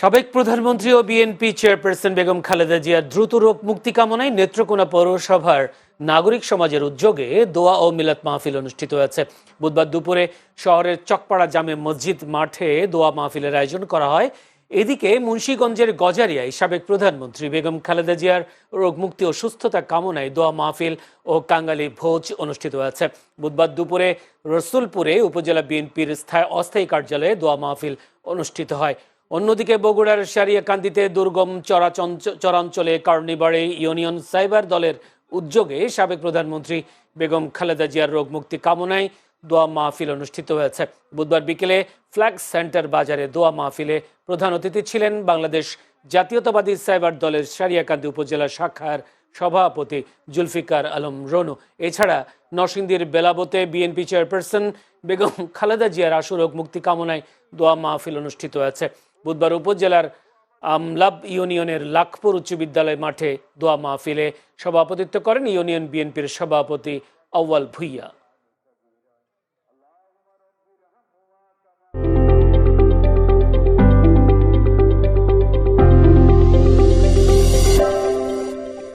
সাবেক প্রধানমন্ত্রী ও BNP chairperson Begum Khaleda জিয়ার দ্রুত রোগ মুক্তি কামনায় নেত্রকোনা পৌরসভার নাগরিক সমাজের উদ্যোগে দোয়া ও মিলাদ মাহফিল অনুষ্ঠিত হয়েছে। বুধবার দুপুরে শহরের চকপাড়া জামে মসজিদ মাঠে দোয়া মাহফিলের আয়োজন করা হয়। এদিকে মুন্সিগঞ্জের গজারিয়ায় সাবেক প্রধানমন্ত্রী বেগম খালেদা জিয়ার রোগ মুক্তি ও সুস্থতা কামনায় দোয়া মাহফিল ও কাঙ্গালি ভোজ অনুষ্ঠিত হয়েছে। বুধবার দুপুরে রসুলপুরে উপজেলা বিএনপির অস্থায়ী কার্যালয়ে দোয়া মাহফিল অনুষ্ঠিত হয়। অন্যদিকে বগুড়ার সারিয়াকান্দিতে দুর্গম চরাঞ্চলে কার্নিবাড়ে ইউনিয়ন সাইবার দলের উদ্যোগে সাবেক প্রধানমন্ত্রী বেগম খালেদা জিয়ার রোগ মুক্তি কামনায় দোয়া মাহফিল অনুষ্ঠিত হয়েছে। বুধবার বিকেলে ফ্ল্যাগ সেন্টার বাজারে দোয়া মাহফিলে প্রধান অতিথি ছিলেন বাংলাদেশ জাতীয়তাবাদী সাইবার দলের সারিয়াকান্দি উপজেলা শাখার সভাপতি জুলফিকার আলম রনু। এছাড়া নরসিংদীর বেলাবতে বিএনপি চেয়ারপারসন বেগম খালেদা জিয়ার আশু রোগ মুক্তি কামনায় দোয়া মাহফিল অনুষ্ঠিত হয়েছে। বুধবার উপজেলার আমলাব ইউনিয়নের লাখপুর উচ্চ বিদ্যালয় মাঠে দোয়া মাহফিলে সভাপতিত্ব করেন ইউনিয়ন বিএনপির সভাপতি আউয়াল ভুইয়া।